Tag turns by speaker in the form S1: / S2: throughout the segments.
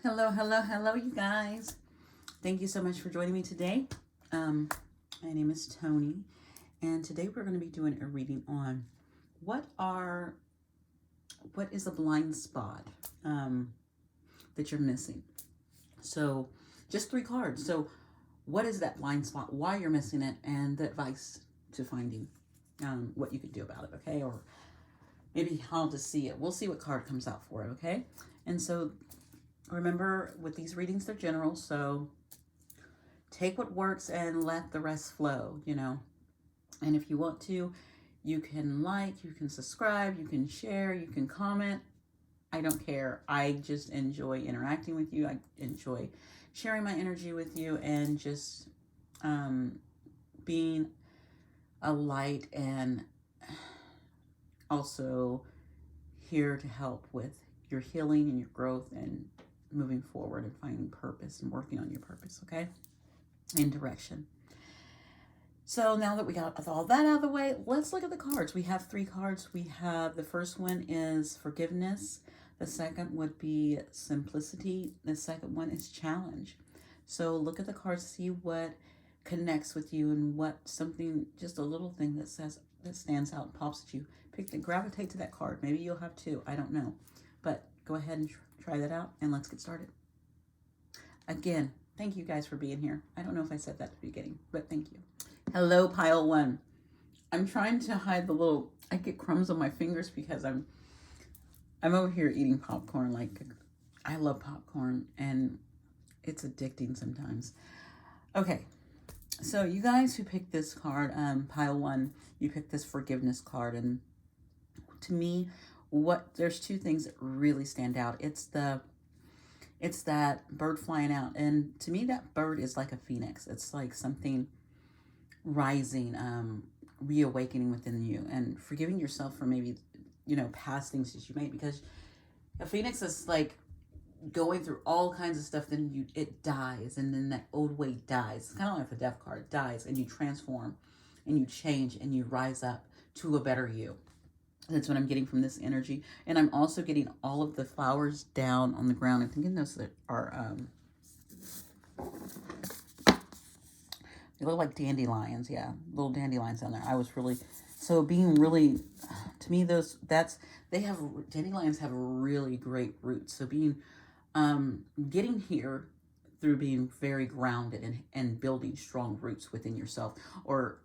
S1: Hello, hello, hello, you guys. Thank you so much for joining me today. My name is Tony, and today we're going to be doing a reading on what is a blind spot that you're missing. So, just 3 cards. So, what is that blind spot? Why you're missing it, and the advice to finding what you can do about it. Okay, or maybe how to see it. We'll see what card comes out for it. Okay, and so. Remember, with these readings, they're general, so take what works and let the rest flow, And if you want to, you can like, you can subscribe, you can share, you can comment. I don't care. I just enjoy interacting with you. I enjoy sharing my energy with you and just being a light and also here to help with your healing and your growth and moving forward and finding purpose and working on your purpose, okay? And direction. So now that we got all that out of the way, let's look at the cards. We have 3 cards. We have the first one is forgiveness. The second would be simplicity. The second one is challenge. So look at the cards, see what connects with you and what something, just a little thing that stands out and pops at you. Gravitate to that card. Maybe you'll have 2. I don't know. But go ahead and try that out and let's get started. Again, thank you guys for being here. I don't know if I said that at the beginning, but thank you. Hello, pile 1. I'm trying to hide I get crumbs on my fingers because I'm over here eating popcorn. Like, I love popcorn and it's addicting sometimes. Okay, so you guys who picked this card, pile 1, you picked this forgiveness card, and to me, there's 2 things that really stand out. It's that bird flying out, and to me that bird is like a phoenix. It's like something rising, reawakening within you, and forgiving yourself for maybe past things that you made, because a phoenix is like going through all kinds of stuff, then it dies, and then that old way dies. It's kind of like a death card. It dies, and you transform and you change and you rise up to a better you. That's what I'm getting from this energy. And I'm also getting all of the flowers down on the ground. I'm thinking those are, they look like dandelions. Yeah, little dandelions down there. To me, dandelions have really great roots. So getting here through being very grounded and building strong roots within yourself, or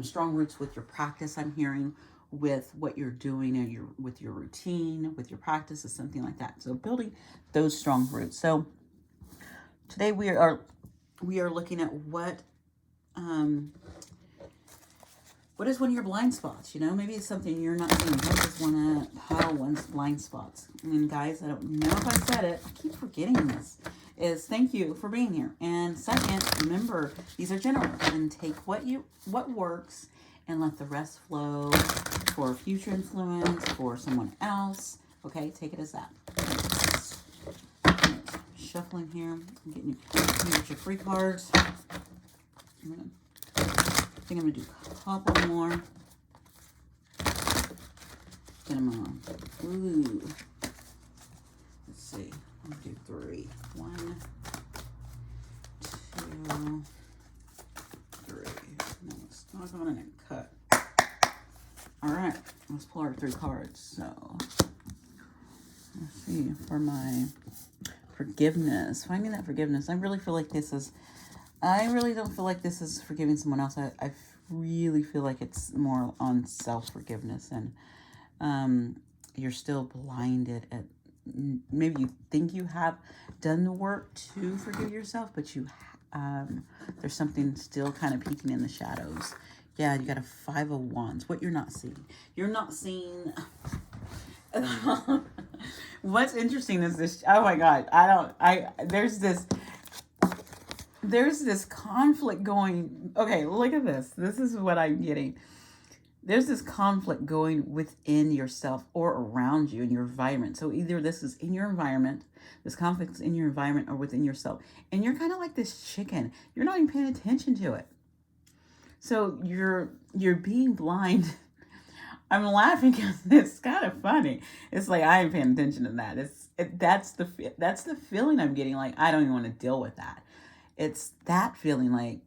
S1: strong roots with your practice, I'm hearing, with what you're doing and with your routine, with your practice, is something like that. So building those strong roots. So today we are looking at what is one of your blind spots. Maybe it's something you're not doing. What is one of pile 1's blind spots? And guys, I don't know if I said it. I keep forgetting this. Is thank you for being here. And second, remember, these are general, and take what works and let the rest flow for future influence, for someone else. Okay, take it as that. Shuffling here. I'm getting your 3 cards. I think I'm going to do a couple more. Then I'm going to, let's see. I'm going to do 3. 1, 2, 3. Now let's knock on it and cut. All right, let's pull our 3 cards. So let's see, for my forgiveness, finding that forgiveness. I really don't feel like this is forgiving someone else. I really feel like it's more on self-forgiveness, and you're still blinded at, maybe you think you have done the work to forgive yourself, but there's something still kind of peeking in the shadows. Yeah, you got a 5 of Wands. What you're not seeing. You're not seeing... What's interesting is this... Oh my God. There's this conflict going... Okay, look at this. This is what I'm getting. There's this conflict going within yourself or around you in your environment. So either this is in your environment, this conflict is in your environment or within yourself. And you're kind of like this chicken. You're not even paying attention to it. So you're being blind I'm laughing because it's kind of funny. It's like I ain't paying attention to that. That's the feeling I'm getting. Like, I don't even want to deal with that. It's that feeling like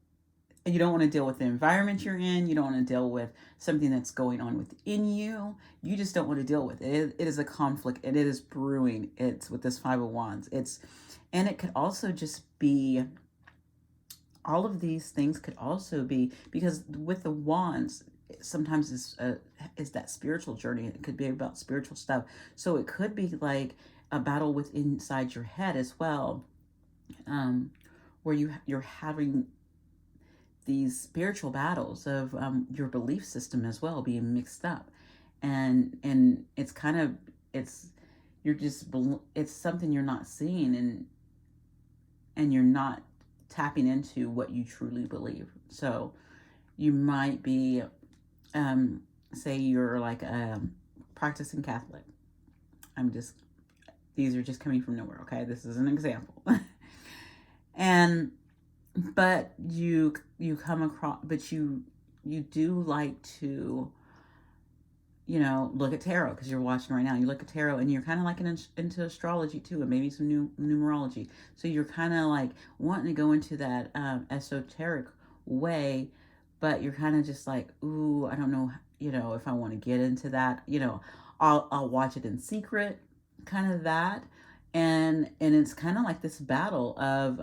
S1: you don't want to deal with the environment you're in. You don't want to deal with something that's going on within you. You just don't want to deal with it. It is a conflict, and it is brewing. It's with this Five of Wands. And it could also just be, all of these things could also be, because with the wands, sometimes is that spiritual journey. It could be about spiritual stuff. So it could be like a battle with inside your head as well, where you're having these spiritual battles of your belief system as well being mixed up, and it's kind of, it's you're just, it's something you're not seeing, and you're not tapping into what you truly believe. So you might be, say you're like a practicing Catholic. I'm just, these are just coming from nowhere, okay? This is an example. And but you come across, but you do like to, look at tarot, because you're watching right now. You look at tarot, and you're kind of like into astrology too, and maybe some numerology. So you're kind of like wanting to go into that esoteric way, but you're kind of just like, ooh, I don't know, if I want to get into that. I'll watch it in secret, kind of that, and it's kind of like this battle of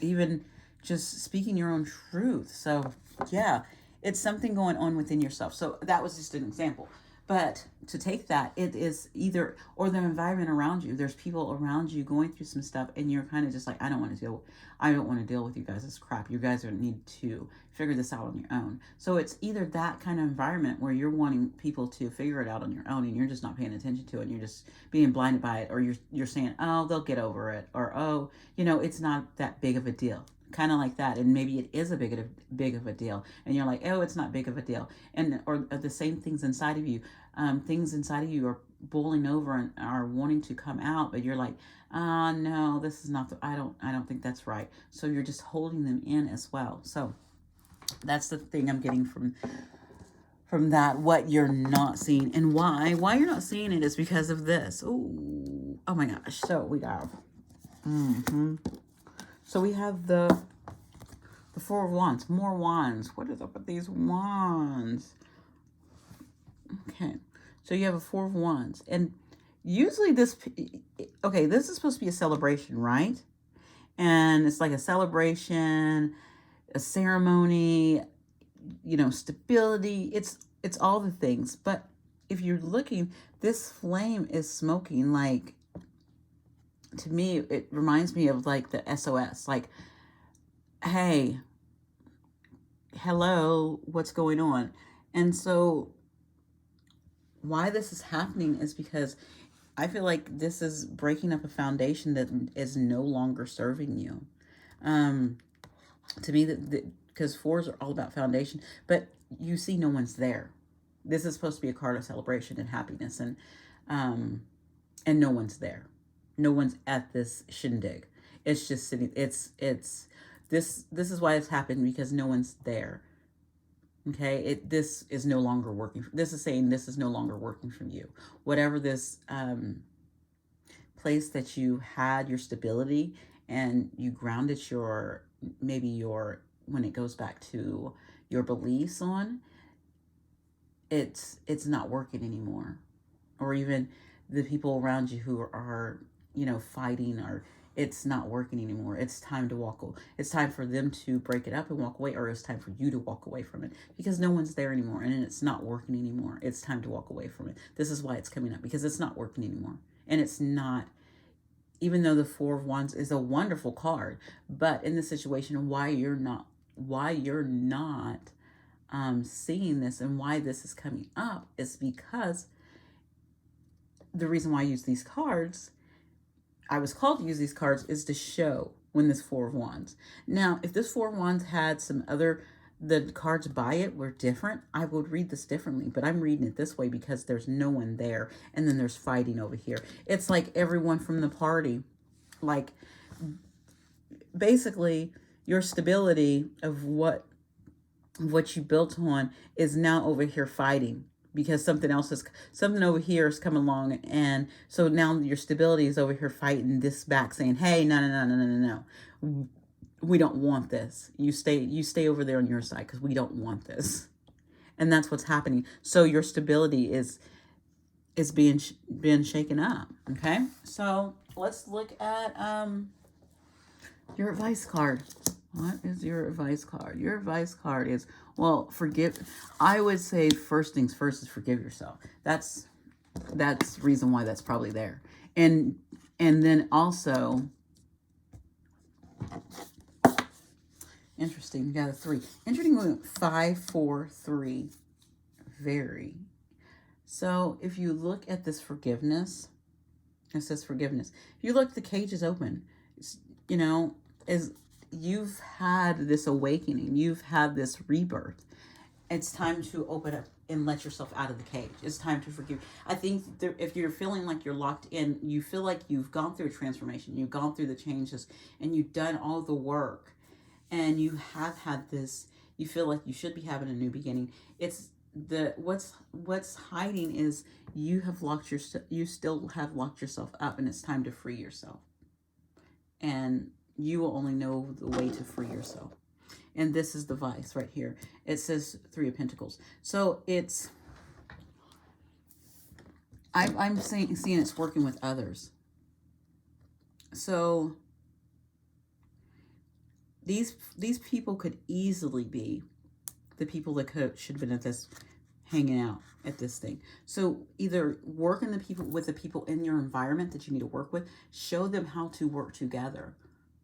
S1: even just speaking your own truth. So yeah, it's something going on within yourself. So that was just an example. But to take that, it is either, or the environment around you. There's people around you going through some stuff, and you're kind of just like, I don't want to deal with you guys. This crap. You guys need to figure this out on your own. So it's either that kind of environment where you're wanting people to figure it out on your own, and you're just not paying attention to it, and you're just being blinded by it, or you're saying, oh, they'll get over it, or oh, it's not that big of a deal. Kind of like that, and maybe it is a big of a deal, and you're like, oh, it's not big of a deal, and or the same things inside of you, things inside of you are boiling over and are wanting to come out, but you're like, no, this is not I don't think that's right. So you're just holding them in as well. So that's the thing I'm getting from that, what you're not seeing, and why you're not seeing it is because of this. Oh my gosh. So we have so we have the Four of Wands, more wands. What is up with these wands? Okay, so you have a Four of Wands, and usually this is supposed to be a celebration, right? And it's like a celebration, a ceremony, stability. It's all the things. But if you're looking, this flame is smoking. Like, to me, it reminds me of like the SOS, like, hey, hello, what's going on? And so why this is happening is because I feel like this is breaking up a foundation that is no longer serving you. To me, because fours are all about foundation, but you see no one's there. This is supposed to be a card of celebration and happiness, and no one's there. No one's at this shindig. It's just sitting. It's this is why it's happened, because no one's there. Okay, this is no longer working. This is saying this is no longer working for you. Whatever this place that you had your stability, and you grounded when it goes back to your beliefs on, it's not working anymore. Or even the people around you who are fighting, or it's not working anymore. It's time to walk away. It's time for them to break it up and walk away, or it's time for you to walk away from it, because no one's there anymore, and it's not working anymore. It's time to walk away from it. This is why it's coming up, because it's not working anymore. And it's not, even though the Four of Wands is a wonderful card, but in this situation, why you're not seeing this, and why this is coming up, is because the reason why I use these cards, I was called to use these cards, is to show when this Four of Wands. Now, if this Four of Wands had the cards by it were different, I would read this differently, but I'm reading it this way because there's no one there, and then there's fighting over here. It's like everyone from the party, like, basically your stability of what you built on is now over here fighting, because something over here is coming along, and so now your stability is over here fighting this back, saying, hey, no, no, no, no, no, no, no, we don't want this. You stay over there on your side, because we don't want this. And that's what's happening. So your stability is being shaken up. Okay, so let's look at your advice card. What is your advice card? Your advice card is, well, I would say first things first is forgive yourself. That's the reason why that's probably there. And then also, interesting, you got a 3. Interesting, 5, 4, 3. Very. So if you look at this forgiveness, it says forgiveness. If you look, the cage is open. You know, you've had this awakening, you've had this rebirth. It's time to open up and let yourself out of the cage. It's time to forgive. I think if you're feeling like you're locked in, you feel like you've gone through a transformation, you've gone through the changes, and you've done all the work, and you have had this, you feel like you should be having a new beginning. It's what's hiding is you still have locked yourself up, and it's time to free yourself. And you will only know the way to free yourself. And this is the vice right here. It says 3 of Pentacles. So it's, I'm seeing it's working with others. So these people could easily be the people that should have been at this, hanging out at this thing. So either working with the people in your environment that you need to work with, show them how to work together.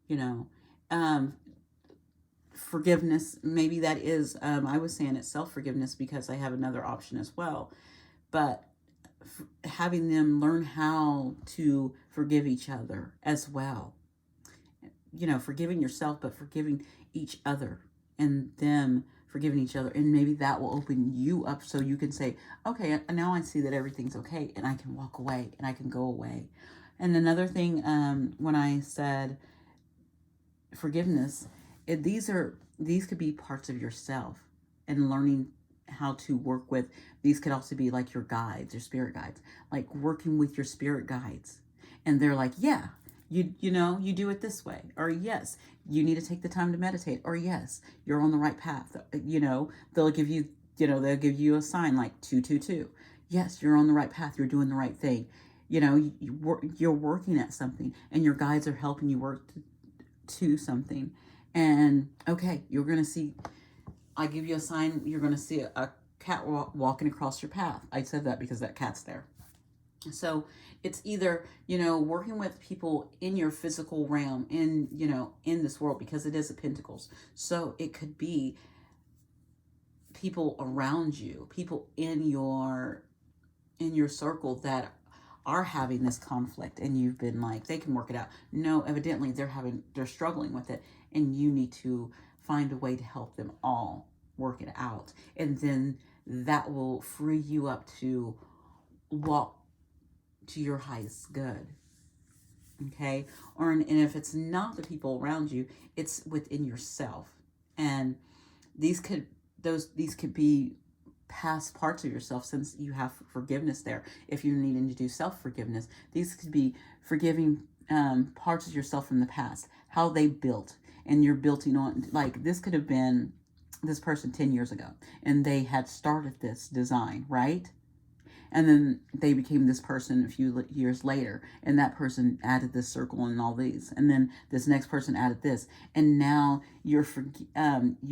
S1: You know, forgiveness, maybe that is, I was saying it's self-forgiveness because I have another option as well. But having them learn how to forgive each other as well. You know, forgiving yourself, but forgiving each other, and them forgiving each other. And maybe that will open you up so you can say, okay, now I see that everything's okay, and I can walk away, and I can go away. And another thing, when I said forgiveness, these could be parts of yourself, and learning how to work with these could also be like your guides, your spirit guides, like working with your spirit guides, and they're like, yeah, you know, you do it this way, or yes, you need to take the time to meditate, or yes, you're on the right path. You know, they'll give you a sign like 222. Yes, you're on the right path, you're doing the right thing. You know, you're working at something, and your guides are helping you work to something. And okay, you're going to see, I give you a sign, you're going to see a cat walking across your path. I said that because that cat's there. So it's either, you know, working with people in your physical realm, in this world, because it is a Pentacles. So it could be people around you, people in your circle that are having this conflict, and you've been like, they can work it out. No, evidently they're struggling with it, and you need to find a way to help them all work it out. And then that will free you up to walk to your highest good. Okay? And if it's not the people around you, it's within yourself. And these could be past parts of yourself, since you have forgiveness there. If you're needing to do self-forgiveness, these could be forgiving parts of yourself from the past, how they built, and you're building on, like, this could have been this person 10 years ago, and they had started this design, right? And then they became this person a few years later, and that person added this circle and all these, and then this next person added this, and now you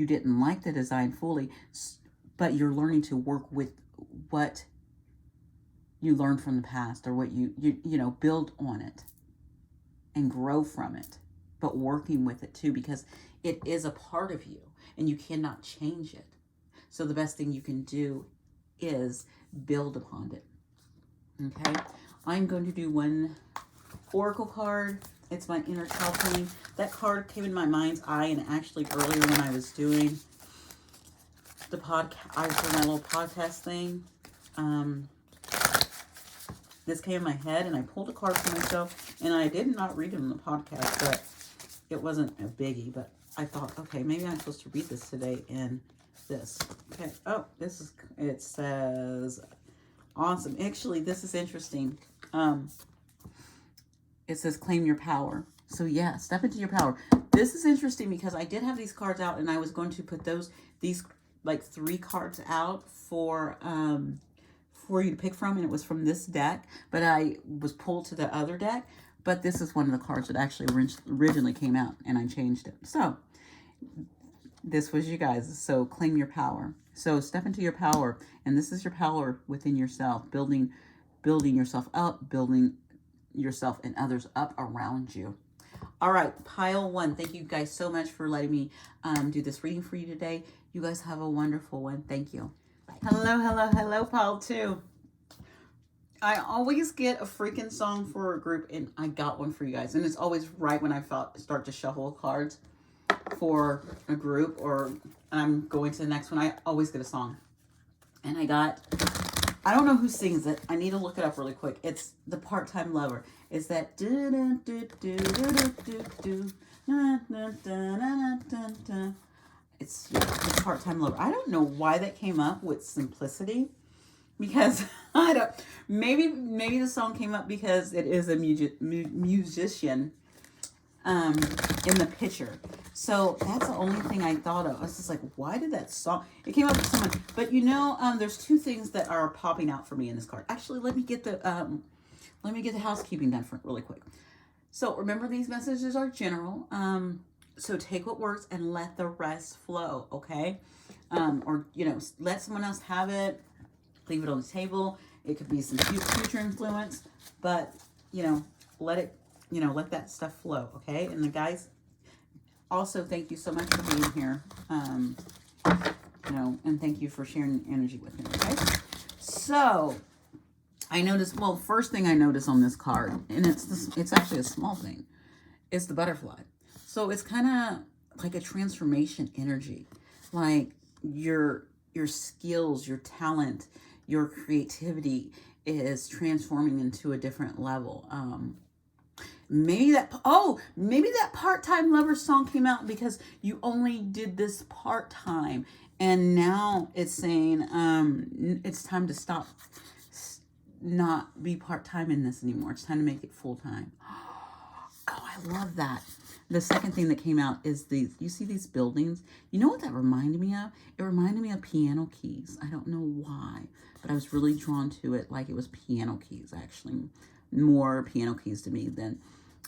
S1: didn't like the design fully, but you're learning to work with what you learned from the past, or what you build on it and grow from it, but working with it too, because it is a part of you and you cannot change it. So the best thing you can do is build upon it. Okay, I'm going to do one oracle card. It's my inner child thing. That card came in my mind's eye, and actually earlier when I was doing the podcast, I was doing my little podcast thing. This came in my head, and I pulled a card for myself, and I did not read it on the podcast, but it wasn't a biggie. But I thought, okay, maybe I'm supposed to read this today, and this. Okay. Oh, it says, awesome. Actually, this is interesting. It says claim your power. So yeah, step into your power. This is interesting because I did have these cards out and I was going to put these like 3 cards out for you to pick from, and it was from this deck, but I was pulled to the other deck. But this is one of the cards that actually originally came out, and I changed it. So this was you guys. So claim your power. So step into your power, and this is your power within yourself, building yourself up, building yourself and others up around you. All right, pile 1. Thank you guys so much for letting me do this reading for you today. You guys have a wonderful one. Thank you. Bye. Hello, pile 2. I always get a freaking song for a group, and I got one for you guys. And it's always right when I start to shuffle cards for a group, or I'm going to the next one. I always get a song. And I don't know who sings it. I need to look it up really quick. It's The Part-Time Lover. It's that do do do do do do do do. It's Part-Time Lover. I don't know why that came up with Simplicity, because maybe the song came up because it is a musician in the picture. So that's the only thing I thought of. I was just like, why did that song? It came up with someone. But there's 2 things that are popping out for me in this card. Actually, let me get the housekeeping done really quick. So remember, these messages are general. So take what works and let the rest flow. Okay. Or let someone else have it. Leave it on the table. It could be some future influence, but let it. Let that stuff flow. Okay. And the guys, also, thank you so much for being here. And thank you for sharing energy with me. Okay. So I noticed, first thing I noticed on this card, and it's actually a small thing, is the butterfly. So it's kind of like a transformation energy, like your skills, your talent, your creativity is transforming into a different level. Maybe that Part-Time Lover song came out because you only did this part-time, and now it's saying it's time to stop, not be part-time in this anymore. It's time to make it full-time. Oh, I love that. The second thing that came out is you see these buildings? You know what that reminded me of? It reminded me of piano keys. I don't know why, but I was really drawn to it like it was piano keys, actually. More piano keys to me than,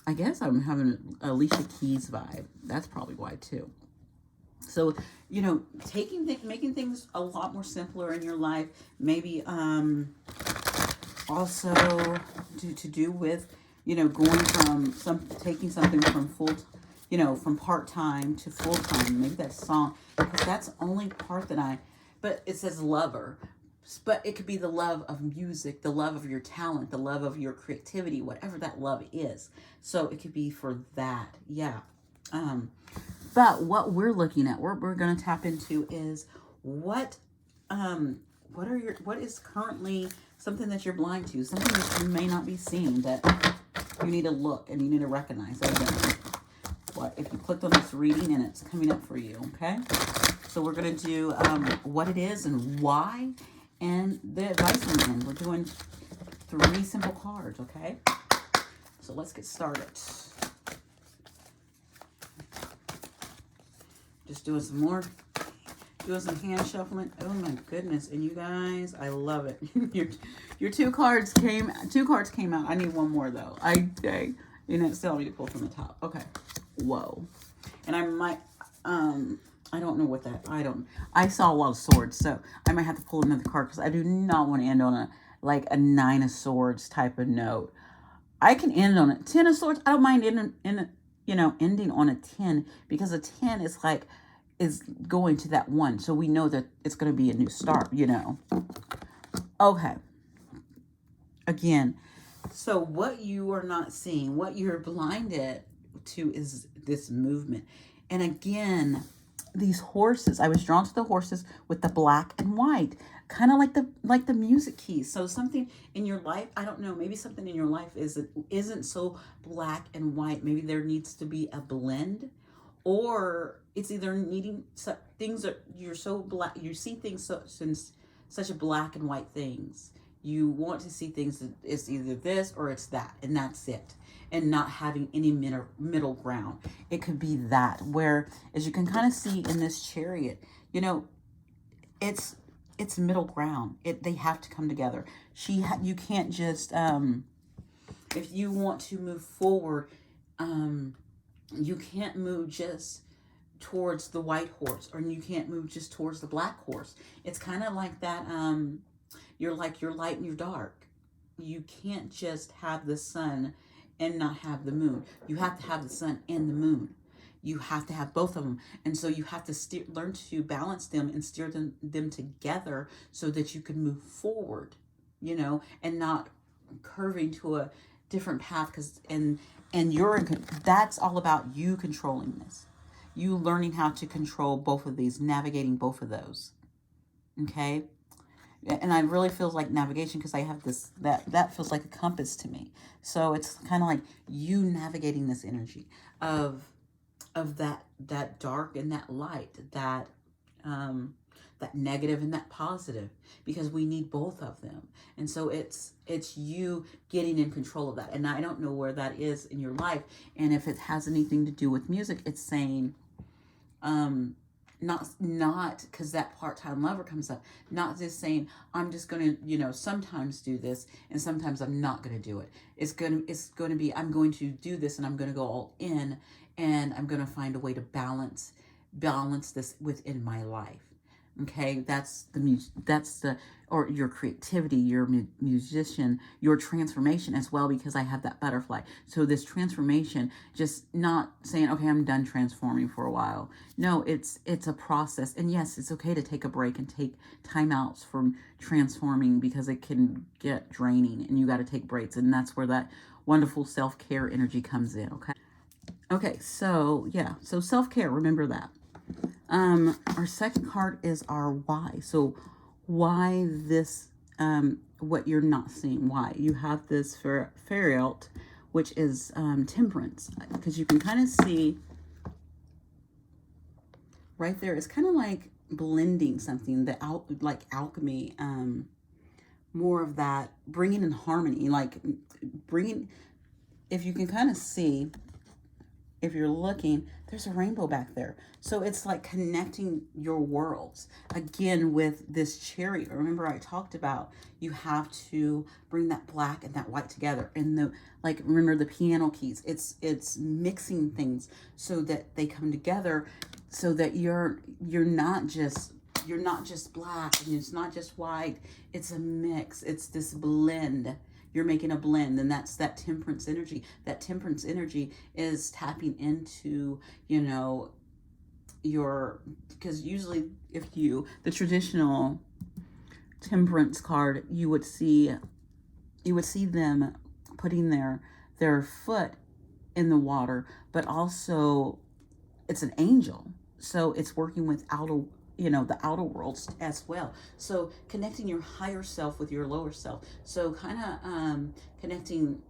S1: I guess I'm having an Alicia Keys vibe. That's probably why too. So, making things a lot more simpler in your life. Maybe also to do with, going from taking something from from part-time to full-time. Maybe that song, because that's the only part but it says lover. But it could be the love of music, the love of your talent, the love of your creativity, whatever that love is. So it could be for that. Yeah. But what we're looking at, what we're going to tap into is what is currently something that you're blind to, something that you may not be seeing, that you need to look and you need to recognize. What if you clicked on this reading and it's coming up for you? Okay. So we're going to do what it is and why. And the advice on the end. We're doing 3 simple cards, okay? So let's get started. Just doing some hand shuffling. Oh my goodness. And you guys, I love it. your 2 cards came out. I need one more though. It's telling me to pull from the top. Okay. Whoa. And I might I don't know what that, I saw a lot of swords, so I might have to pull another card because I do not want to end on a 9 of swords type of note. I can end on a 10 of swords. I don't mind ending on a 10, because a 10 is going to that 1. So we know that it's going to be a new start, Okay. Again, so what you are not seeing, what you're blinded to, is this movement. And again, these horses, I was drawn to the horses with the black and white, kind of like the music keys. So something in your life, I don't know, maybe something in your life isn't so black and white. Maybe there needs to be a blend, or it's either needing things that you're so black, you see things since such a black and white things. You want to see things that it's either this or it's that, and that's it, and not having any middle ground. It could be that, where, as you can kind of see in this chariot, you know, it's middle ground. They have to come together. You can't just if you want to move forward, you can't move just towards the white horse, or you can't move just towards the black horse. It's kind of like that. You're like your light and your dark. You can't just have the sun and not have the moon. You have to have the sun and the moon. You have to have both of them. And so you have to learn to balance them and steer them together so that you can move forward, you know, and not curving to a different path. And that's all about you controlling this. You learning how to control both of these, navigating both of those. Okay? And I really feels like navigation, because I have this, that feels like a compass to me. So it's kind of like you navigating this energy of that dark and that light, that negative and that positive, because we need both of them. And so it's you getting in control of that. And I don't know where that is in your life, and if it has anything to do with music, it's saying not because that part-time lover comes up, not just saying I'm just going to, you know, sometimes do this and sometimes I'm not going to do it. It's going to be, I'm going to do this and I'm going to go all in, and I'm going to find a way to balance this within my life. Okay, that's or your creativity, your musician, your transformation as well, because I have that butterfly. So this transformation, just not saying, okay, I'm done transforming for a while. No, it's a process. And yes, it's okay to take a break and take timeouts from transforming, because it can get draining and you got to take breaks. And that's where that wonderful self-care energy comes in. Okay, so yeah, so self-care, remember that. Our second card is our why. So why this, what you're not seeing, why. You have this fairy-out, which is temperance, because you can kind of see right there. It's kind of like blending something, like alchemy, more of that, bringing in harmony, like bringing, if you can kind of see, if you're looking, there's a rainbow back there. So it's like connecting your worlds. Again, with this chariot, remember I talked about you have to bring that black and that white together. And remember the piano keys. It's mixing things so that they come together, so that you're not just black and it's not just white. It's a mix. It's this blend. You're making a blend, and that's that temperance energy. That temperance energy is tapping into, you know, because usually the traditional temperance card, you would see them putting their foot in the water, but also it's an angel. So it's working with the outer worlds as well. So connecting your higher self with your lower self. So kind of connecting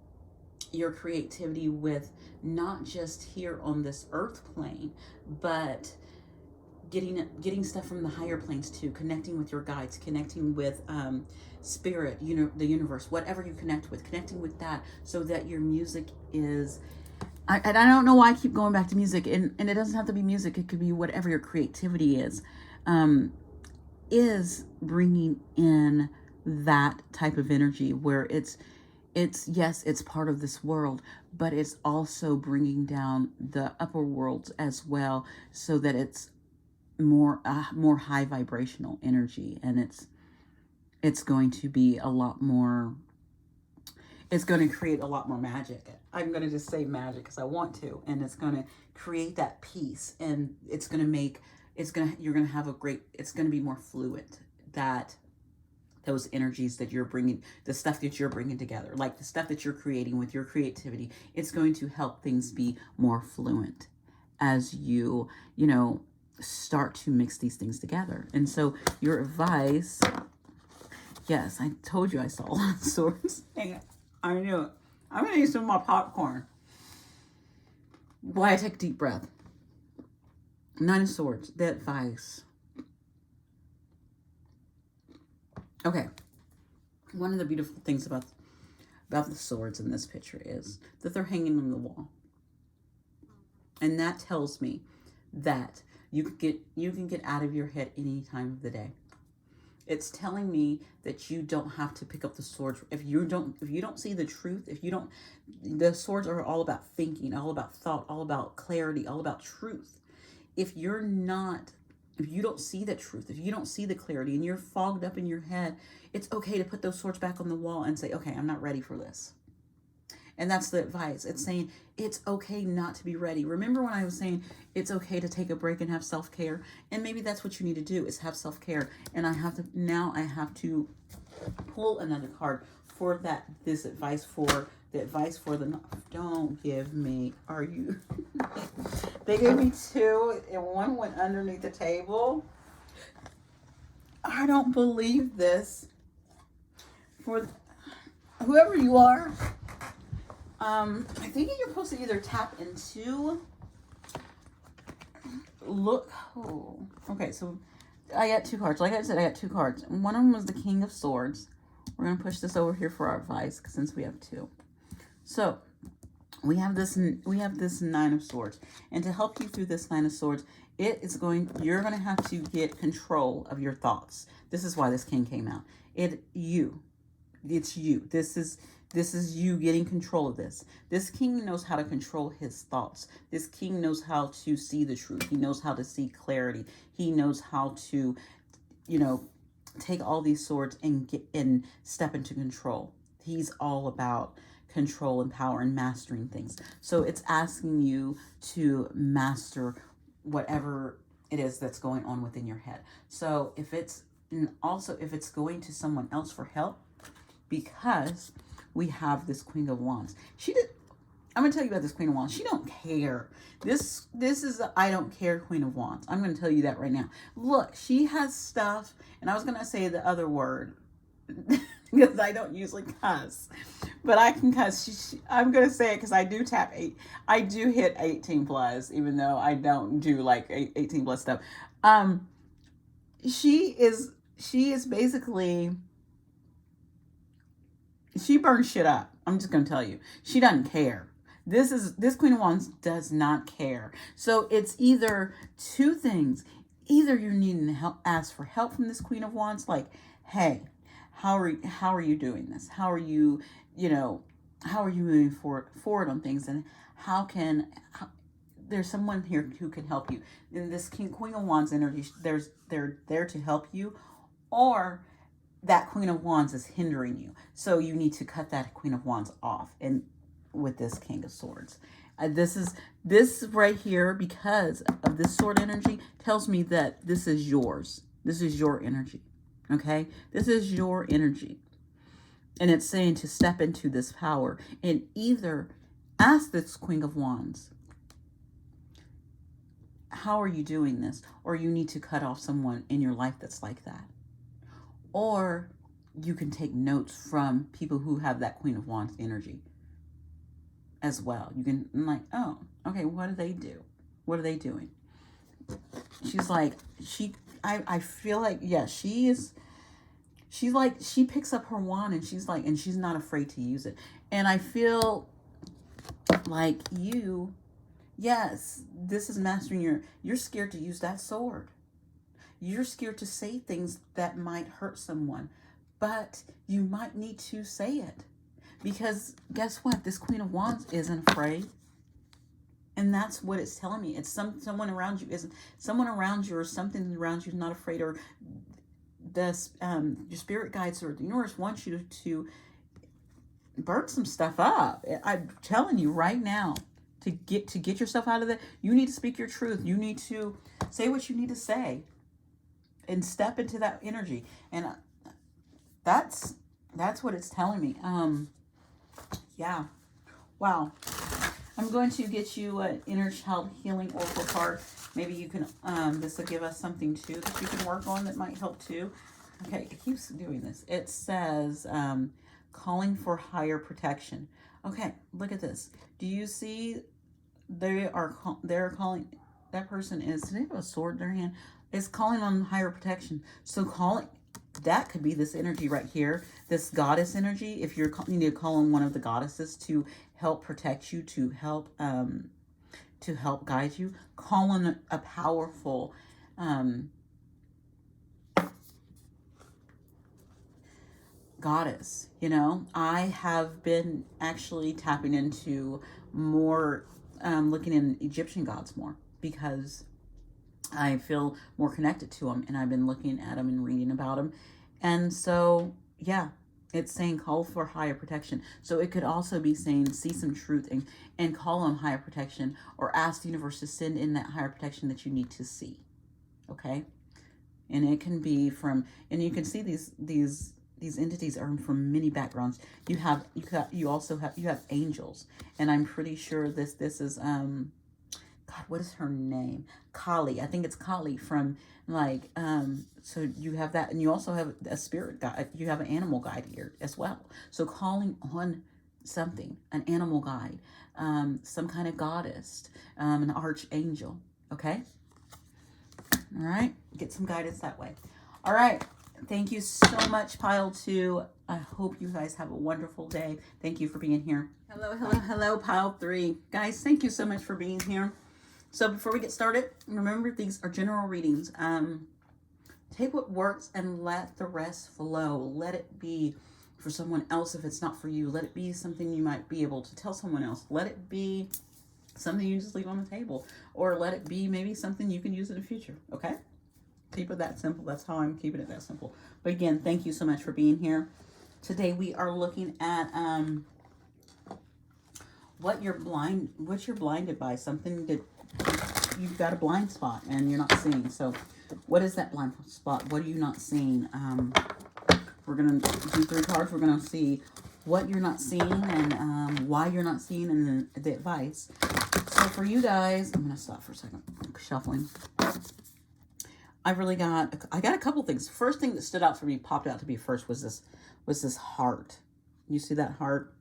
S1: your creativity with not just here on this earth plane, but getting stuff from the higher planes too. Connecting with your guides, connecting with spirit, the universe, whatever you connect with, connecting with that, so that your music is. And I don't know why I keep going back to music, and it doesn't have to be music. It could be whatever your creativity is bringing in that type of energy, where it's yes, it's part of this world, but it's also bringing down the upper worlds as well, so that it's more high vibrational energy, and it's going to be a lot more. It's going to create a lot more magic. I'm going to just say magic because I want to, and it's going to create that peace, and you're going to have it's going to be more fluid, that those energies that you're bringing, the stuff that you're bringing together, like the stuff that you're creating with your creativity, it's going to help things be more fluent as you start to mix these things together. And so your advice, yes, I told you I saw a lot of swords. Hang on. I knew it. I'm going to use some of my popcorn. Why I take a deep breath. Nine of Swords, the advice. Okay. One of the beautiful things about the swords in this picture is that they're hanging on the wall. And that tells me that you can get out of your head any time of the day. It's telling me that you don't have to pick up the swords. If you don't see the truth, the swords are all about thinking, all about thought, all about clarity, all about truth. If you don't see the truth, if you don't see the clarity and you're fogged up in your head, it's okay to put those swords back on the wall and say, okay, I'm not ready for this. And that's the advice. It's saying it's okay not to be ready. Remember when I was saying it's okay to take a break and have self-care? And maybe that's what you need to do, is have self-care. And I have to pull another card for this advice for the, don't give me, are you? They gave me two and one went underneath the table. I don't believe this. For whoever you are, I think you're supposed to either tap into, okay, so I got two cards. Like I said, I got two cards. One of them was the King of Swords. We're going to push this over here for our advice since we have two. So we have this Nine of Swords. And to help you through this Nine of Swords, you're going to have to get control of your thoughts. This is why this King came out. It's you. This is you getting control of this. This king knows how to control his thoughts. This king knows how to see the truth. He knows how to see clarity. He knows how to, take all these swords and step into control. He's all about control and power and mastering things. So it's asking you to master whatever it is that's going on within your head. So if it's going to someone else for help, because we have this Queen of Wands. I'm going to tell you about this Queen of Wands. She don't care. This is a I don't care Queen of Wands. I'm going to tell you that right now. Look, she has stuff, and I was going to say the other word because I don't usually cuss, but I can cuss. I'm going to say it because I do I do hit 18 plus, even though I don't do like 18 plus stuff. She is basically, she burns shit up. I'm just going to tell you. She doesn't care. This Queen of Wands does not care. So it's either two things. Either you're needing to ask for help from this Queen of Wands, like, hey, how are you doing this? How are you moving forward on things? And there's someone here who can help you. In this Queen of Wands energy, they're there to help you, or that Queen of Wands is hindering you. So you need to cut that Queen of Wands off. And with this King of Swords, this right here, because of this sword energy, tells me that this is yours. This is your energy. Okay? This is your energy. And it's saying to step into this power and either ask this Queen of Wands, how are you doing this? Or you need to cut off someone in your life that's like that. Or you can take notes from people who have that Queen of Wands energy as well. You can, like, oh, okay, what do they do? What are they doing? She's like, I feel like, yeah, she's like, she picks up her wand and she's like, and she's not afraid to use it. And I feel like yes, this is mastering you're scared to use that sword. You're scared to say things that might hurt someone, but you might need to say it. Because guess what? This Queen of Wands isn't afraid. And that's what it's telling me. It's someone around you isn't. Someone around you or something around you is not afraid, or your spirit guides or the universe wants you to burn some stuff up. I'm telling you right now, to get yourself out of that, you need to speak your truth. You need to say what you need to say and step into that energy. And that's what it's telling me. Yeah. Wow. I'm going to get you an inner child healing oracle card. Maybe you can, this will give us something too that you can work on that might help too. Okay, it keeps doing this. It says, calling for higher protection. Okay, look at this. Do you see they're calling, that person is, do they have a sword in their hand? Is calling on higher protection. So calling, that could be this energy right here, this goddess energy. If you need to call on one of the goddesses to help protect you, to help guide you, call on a powerful goddess. You know, I have been actually tapping into more, looking in Egyptian gods more, because I feel more connected to them, and I've been looking at them and reading about them. And so, yeah, it's saying call for higher protection. So it could also be saying see some truth and call on higher protection, or ask the universe to send in that higher protection that you need to see. Okay? And it can be from, and you can see these entities are from many backgrounds. You have angels, and I'm pretty sure this is God, what is her name? Kali. I think it's Kali from, like, so you have that, and you also have a spirit guide. You have an animal guide here as well. So calling on something, an animal guide, some kind of goddess, an archangel. Okay. All right. Get some guidance that way. All right. Thank you so much, Pile 2. I hope you guys have a wonderful day. Thank you for being here. Hello, hello, hello, Pile 3. Guys, thank you so much for being here. So before we get started, remember these are general readings. Take what works and let the rest flow. Let it be for someone else if it's not for you. Let it be something you might be able to tell someone else. Let it be something you just leave on the table. Or let it be maybe something you can use in the future, okay? Keep it that simple. That's how I'm keeping it that simple. But again, thank you so much for being here. Today we are looking at what you're blinded by, something that you've got a blind spot and you're not seeing. So what is that blind spot? What are you not seeing? We're going to do 3 cards. We're going to see what you're not seeing and why you're not seeing, and the advice. So for you guys, I'm going to stop for a second. I'm shuffling. I got a couple things. First thing that stood out for me, popped out to me first, was this heart. You see that heart?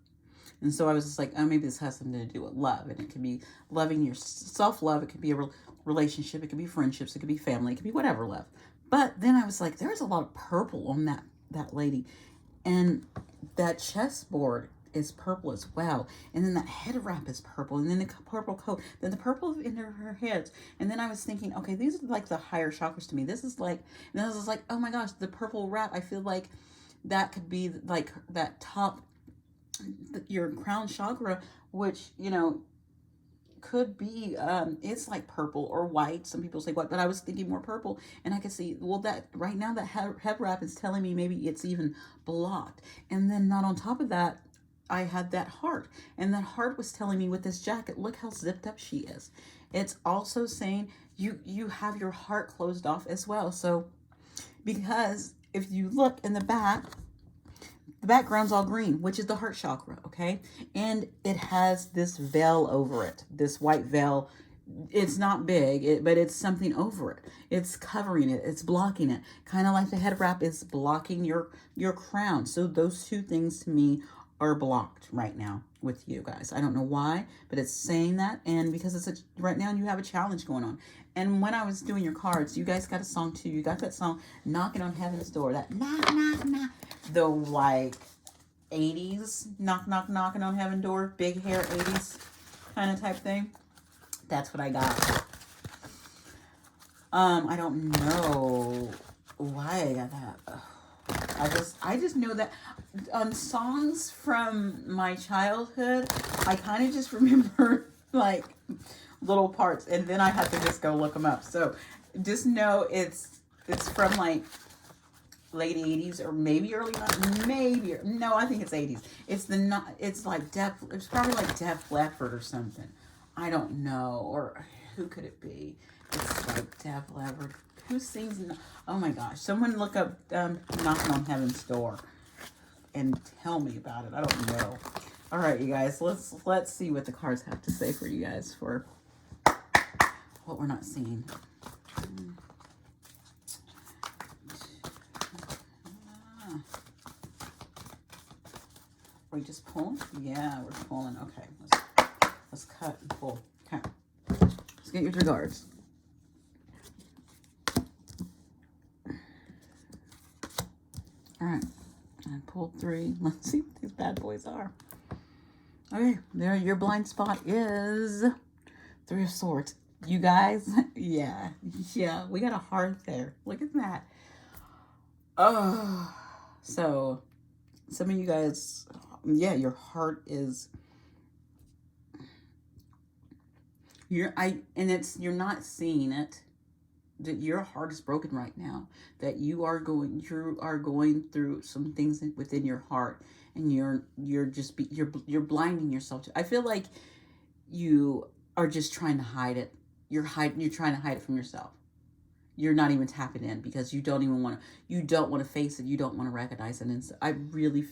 S1: And so I was just like, oh, maybe this has something to do with love. And it could be loving your self-love. It could be a relationship. It could be friendships. It could be family. It could be whatever love. But then I was like, there's a lot of purple on that lady. And that chessboard is purple as well. And then that head wrap is purple. And then the purple coat. Then the purple in her head. And then I was thinking, okay, these are like the higher chakras to me. This is like, and I was like, oh my gosh, the purple wrap. I feel like that could be like that top, your crown chakra, which, you know, could be, it's like purple or white. Some people say white, but I was thinking more purple. And I could see, well, that right now that head wrap is telling me maybe it's even blocked. And then not on top of that, I had that heart, and that heart was telling me with this jacket, look how zipped up she is. It's also saying you have your heart closed off as well. So because if you look in the back, the background's all green, which is the heart chakra, okay? And it has this veil over it, this white veil. It's not big, but it's something over it. It's covering it. It's blocking it. Kind of like the head wrap is blocking your crown. So those two things to me are blocked right now with you guys. I don't know why, but it's saying that. And because right now you have a challenge going on. And when I was doing your cards, you guys got a song too. You got that song, Knocking on Heaven's Door. That knock, knock, knock. The like 80s knock, knock, knocking on heaven door. Big hair 80s kind of type thing. That's what I got. I don't know why I got that. I just know that on songs from my childhood, I kind of just remember like little parts, and then I have to just go look them up. So just know it's from like late 80s or maybe early 90s. No, I think it's 80s. It's like it's probably like Def Leppard or something. I don't know, or who could it be? It's like Def Leppard. Who sings? Oh my gosh! Someone look up "Knocking on Heaven's Door" and tell me about it. I don't know. All right, you guys. Let's see what the cards have to say for you guys for what we're not seeing. Are we just pulling? Yeah, we're pulling. Okay, let's cut and pull. Okay, let's get your 3 cards. All right. I pulled 3. Let's see what these bad boys are. Okay, there, your blind spot is 3 of Swords. You guys, yeah, we got a heart there. Look at that. Oh, so some of you guys, yeah, your heart is, you're not seeing it. That your heart is broken right now. That you are going through some things within your heart, and you're blinding yourself to. I feel like you are just trying to hide it. You're trying to hide it from yourself. You're not even tapping in because you don't want to face it. You don't want to recognize it. And so I really,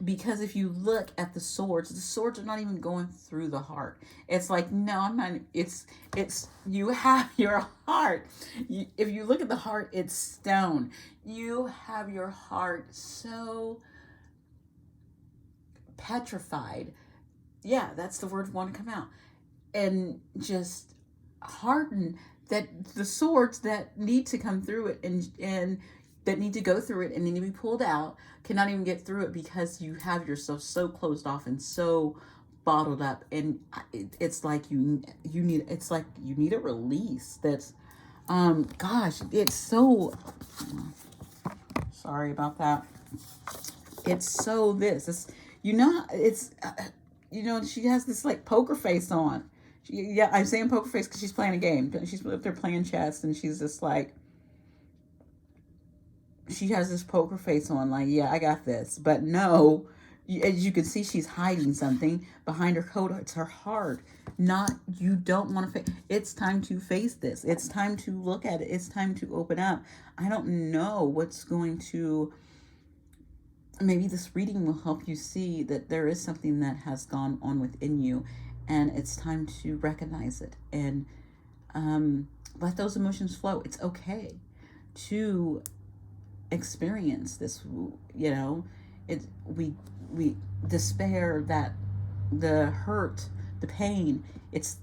S1: because if you look at the swords are not even going through the heart. It's like, no, I'm not. It's you have your heart. If you look at the heart, it's stone. You have your heart so petrified. Yeah, that's the word want to come out. And just hardened, that the swords that need to come through it and that need to go through it and need to be pulled out cannot even get through it because you have yourself so closed off and so bottled up. And it's like you need a release. That's gosh, it's so, sorry about that. It's so this she has this like poker face on. Yeah, I'm saying poker face because she's playing a game. She's up there playing chess, and she's just like, she has this poker face on, like, yeah, I got this. But no, as you can see, she's hiding something behind her coat. It's her heart. You don't want to face. It's time to face this. It's time to look at it. It's time to open up. I don't know what's going to. Maybe this reading will help you see that there is something that has gone on within you, and it's time to recognize it and let those emotions flow. It's okay to experience this. We despair, that the hurt, the pain, it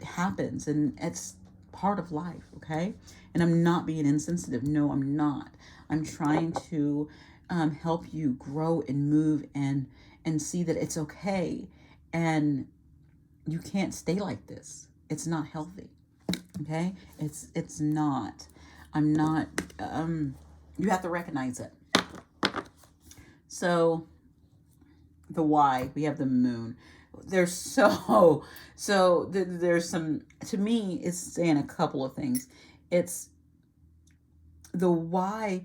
S1: happens, and it's part of life. Okay, and I'm not being insensitive. No, I'm not. I'm trying to help you grow and move and see that it's okay, and you can't stay like this. It's not healthy. Okay, it's not. I'm not. You have to recognize it. So the why, we have the moon. There's there's some, to me, it's saying a couple of things. It's the why.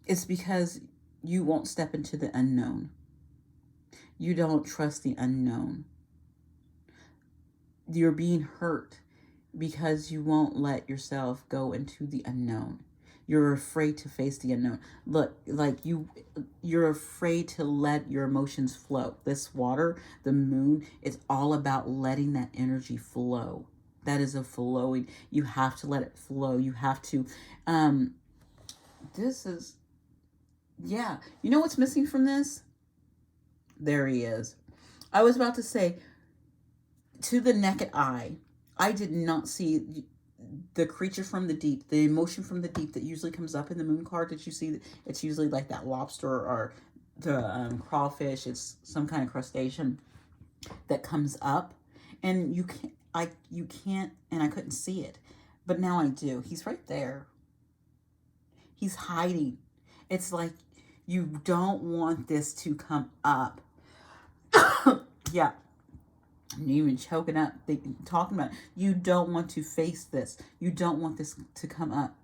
S1: It's because you won't step into the unknown. You don't trust the unknown. You're being hurt because you won't let yourself go into the unknown. You're afraid to face the unknown. Look, like you're afraid to let your emotions flow. This water, the moon, it's all about letting that energy flow. That is a flowing. You have to let it flow. You have to. This is. Yeah. You know what's missing from this? There he is. I was about to say, to the naked eye, I did not see the creature from the deep, the emotion from the deep that usually comes up in the moon card that you see. It's usually like that lobster or the crawfish. It's some kind of crustacean that comes up, and you can't, and I couldn't see it, but now I do. He's right there. He's hiding. It's like you don't want this to come up. Yeah. I'm even choking up talking about it. You don't want to face this. You don't want this to come up.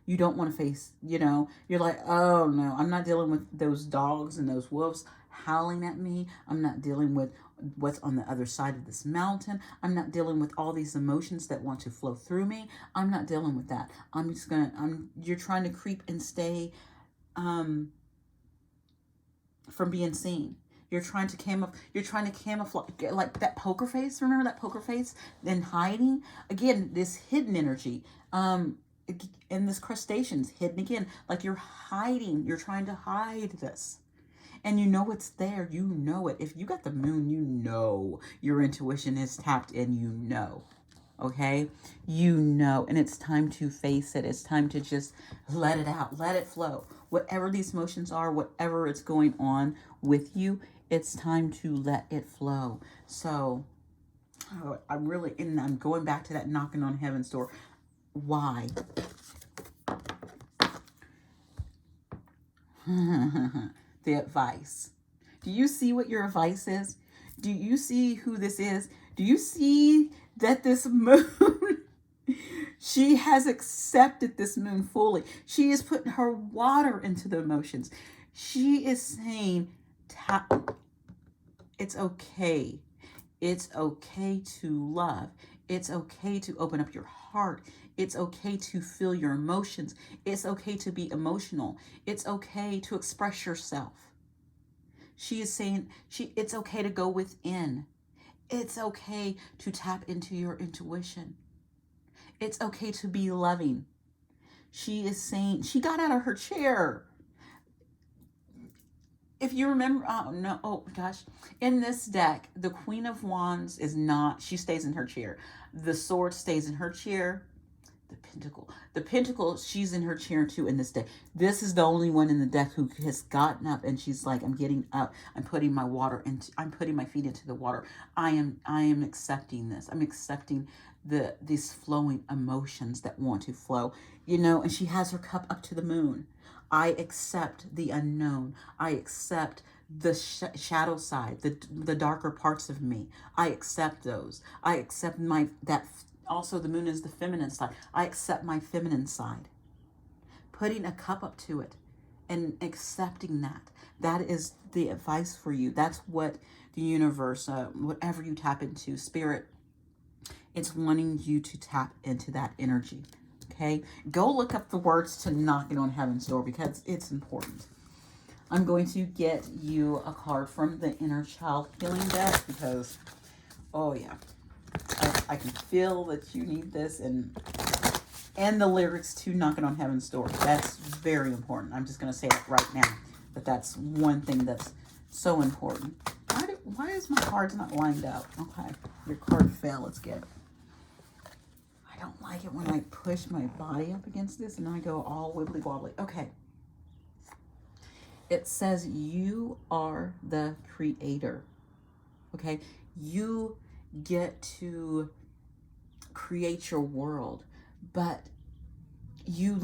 S1: You don't want to face, you're like, oh no, I'm not dealing with those dogs and those wolves howling at me. I'm not dealing with what's on the other side of this mountain. I'm not dealing with all these emotions that want to flow through me. I'm not dealing with that. You're trying to creep and stay from being seen. You're trying to camouflage, like that poker face. Remember that poker face? Then hiding again. This hidden energy, and this crustacean's hidden again. Like you're hiding. You're trying to hide this, and you know it's there. You know it. If you got the moon, you know your intuition is tapped in. You know, okay. And it's time to face it. It's time to just let it out. Let it flow. Whatever these emotions are, whatever is going on with you, it's time to let it flow. So I'm going back to that knocking on heaven's door. Why? The advice. Do you see what your advice is? Do you see who this is? Do you see that this moon, she has accepted this moon fully. She is putting her water into the emotions. She is saying, it's okay. It's okay to love. It's okay to open up your heart. It's okay to feel your emotions. It's okay to be emotional. It's okay to express yourself. She is saying it's okay to go within. It's okay to tap into your intuition. It's okay to be loving. She is saying, she got out of her chair. If you remember, in this deck, the Queen of Wands is not, she stays in her chair. The Sword stays in her chair. The Pentacle, she's in her chair too in this deck. This is the only one in the deck who has gotten up and she's like, I'm getting up. I'm putting my feet into the water. I am accepting this. I'm accepting these flowing emotions that want to flow, and she has her cup up to the moon. I accept the unknown. I accept the shadow side, the darker parts of me. I accept those. I accept also the moon is the feminine side. I accept my feminine side. Putting a cup up to it and accepting that. That is the advice for you. That's what the universe, whatever you tap into, spirit, it's wanting you to tap into that energy. Okay? Go look up the words to knocking on heaven's door because it's important. I'm going to get you a card from the Inner Child Healing deck because, oh yeah, I can feel that you need this, and the lyrics to Knocking on Heaven's Door. That's very important. I'm just going to say it right now, but that's one thing that's so important. Why is my cards not lined up? Okay, your card fell. Let's get it. I don't like it when I push my body up against this and I go all wibbly wobbly. Okay. It says you are the creator. Okay? You get to create your world, but you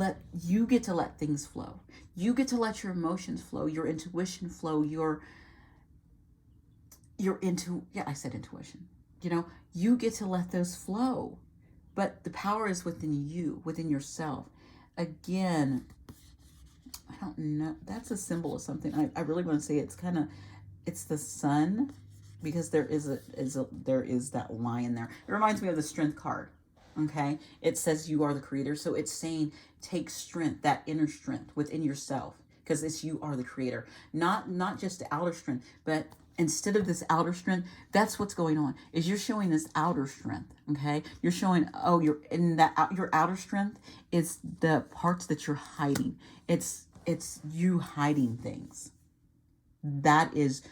S1: get to let things flow. You get to let your emotions flow, your intuition flow, I said intuition. You get to let those flow. But the power is within you, within yourself. Again, I don't know. That's a symbol of something. I really want to say it's the sun, because there is that lion there. It reminds me of the strength card. Okay? It says you are the creator. So it's saying take strength, that inner strength within yourself, because you are the creator. Not just the outer strength, but instead of this outer strength, that's what's going on, is you're showing this outer strength, okay? You're showing, you're in that, your outer strength is the parts that you're hiding. It's you hiding things. That's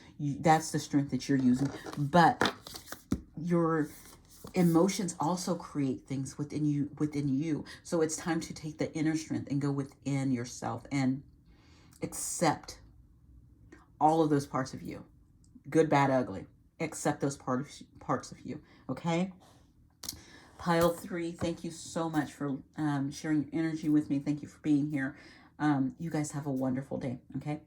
S1: the strength that you're using. But your emotions also create things within you. So it's time to take the inner strength and go within yourself and accept all of those parts of you. Good, bad, ugly. Accept those parts of you. Okay? Pile 3, thank you so much for sharing your energy with me. Thank you for being here. You guys have a wonderful day. Okay?